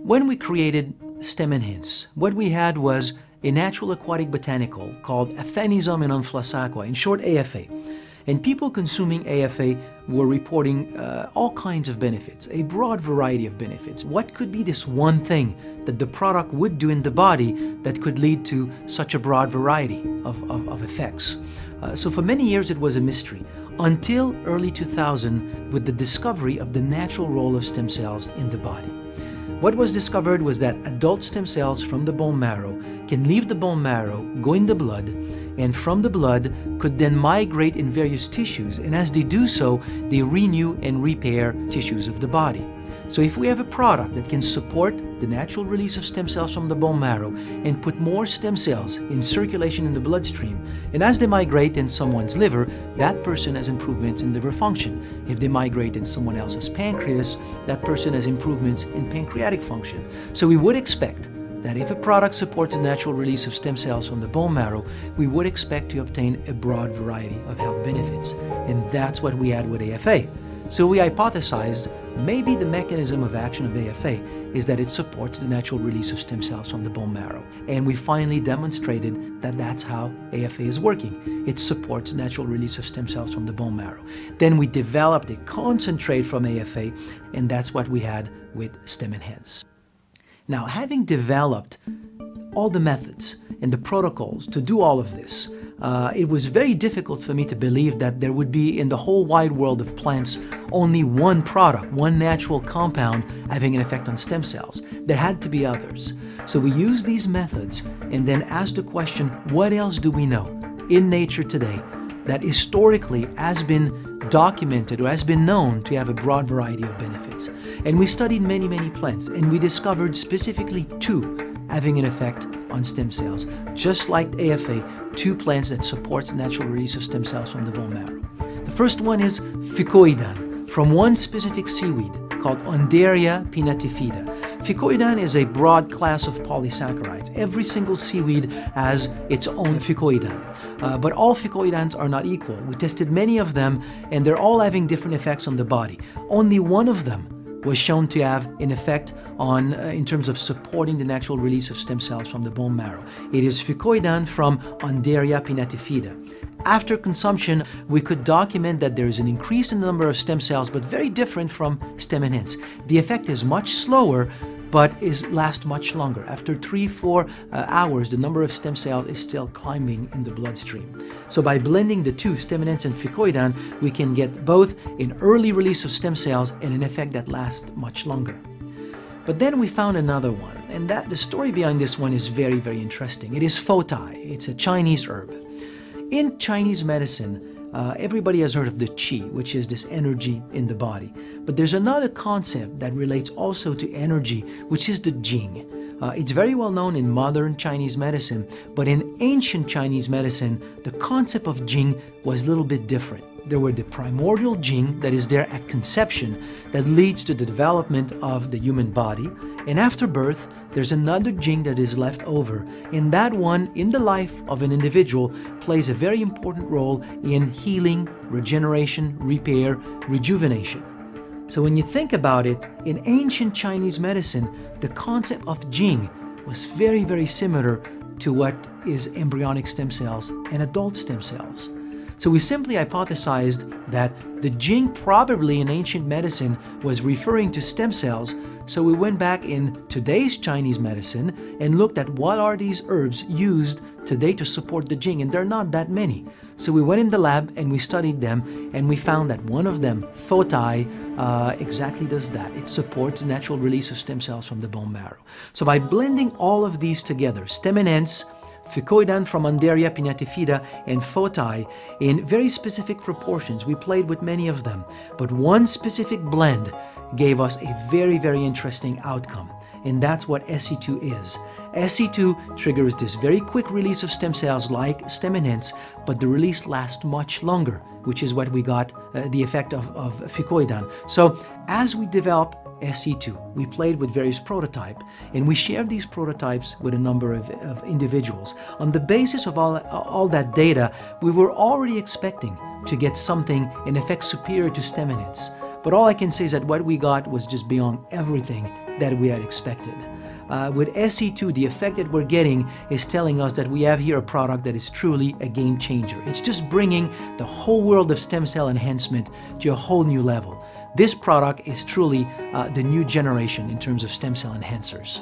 When we created Stem Enhance, what we had was a natural aquatic botanical called Aphanisum and Flassaqua, in short AFA. And people consuming AFA were reporting all kinds of benefits, a broad variety of benefits. What could be this one thing that the product would do in the body that could lead to such a broad variety of effects? So for many years it was a mystery, until early 2000 with the discovery of the natural role of stem cells in the body. What was discovered was that adult stem cells from the bone marrow can leave the bone marrow, go in the blood, and from the blood could then migrate in various tissues, and as they do so, they renew and repair tissues of the body. So if we have a product that can support the natural release of stem cells from the bone marrow and put more stem cells in circulation in the bloodstream, and as they migrate in someone's liver, that person has improvements in liver function. If they migrate in someone else's pancreas, that person has improvements in pancreatic function. So we would expect that if a product supports the natural release of stem cells from the bone marrow, we would expect to obtain a broad variety of health benefits. And that's what we had with AFA. So we hypothesized maybe the mechanism of action of AFA is that it supports the natural release of stem cells from the bone marrow. And we finally demonstrated that that's how AFA is working. It supports the natural release of stem cells from the bone marrow. Then we developed a concentrate from AFA, and that's what we had with Stem Enhance. Now, having developed all the methods and the protocols to do all of this, it was very difficult for me to believe that there would be in the whole wide world of plants only one product, one natural compound having an effect on stem cells. There had to be others. So we used these methods and then asked the question, what else do we know in nature today that historically has been documented or has been known to have a broad variety of benefits? And we studied many, many plants, and we discovered specifically two having an effect on stem cells. Just like AFA, two plants that supports the natural release of stem cells from the bone marrow. The first one is Ficoidan, from one specific seaweed called Undaria pinnatifida. Ficoidan is a broad class of polysaccharides. Every single seaweed has its own ficoidan. But all ficoidans are not equal. We tested many of them, and they're all having different effects on the body. Only one of them was shown to have an effect on, in terms of supporting the natural release of stem cells from the bone marrow. It is Ficoidan from Undaria pinnatifida. After consumption, we could document that there is an increase in the number of stem cells, but very different from Stem Enhance. The effect is much slower, but lasts much longer. After 3-4 hours, the number of stem cells is still climbing in the bloodstream. So by blending the two, Stem Enhance and Ficoidan, we can get both an early release of stem cells and an effect that lasts much longer. But then we found another one, and the story behind this one is very, very interesting. It is Fotai. It's a Chinese herb. In Chinese medicine, everybody has heard of the qi, which is this energy in the body. But there's another concept that relates also to energy, which is the jing. It's very well known in modern Chinese medicine, but in ancient Chinese medicine, the concept of jing was a little bit different. There were the primordial jing that is there at conception that leads to the development of the human body. And after birth, there's another jing that is left over. And that one, in the life of an individual, plays a very important role in healing, regeneration, repair, rejuvenation. So when you think about it, in ancient Chinese medicine, the concept of jing was very, very similar to what is embryonic stem cells and adult stem cells. So we simply hypothesized that the jing probably in ancient medicine was referring to stem cells. So we went back in today's Chinese medicine and looked at what are these herbs used today to support the jing, and there are not that many. So we went in the lab and we studied them, and we found that one of them, Fotai, exactly does that. It supports the natural release of stem cells from the bone marrow. So by blending all of these together, Stem Enhance, Ficoidan from Undaria pinnatifida, and Fotai, in very specific proportions, we played with many of them, but one specific blend gave us a very, very interesting outcome, and that's what SE2 is. SE2 triggers this very quick release of stem cells like Stem Enhance, but the release lasts much longer, which is what we got the effect of Ficoidan. So as we develop SE2, we played with various prototypes, and we shared these prototypes with a number of individuals. On the basis of all that data, we were already expecting to get something in effect superior to Stem Enhance. But all I can say is that what we got was just beyond everything that we had expected. With SE2, the effect that we're getting is telling us that we have here a product that is truly a game changer. It's just bringing the whole world of stem cell enhancement to a whole new level. This product is truly the new generation in terms of stem cell enhancers.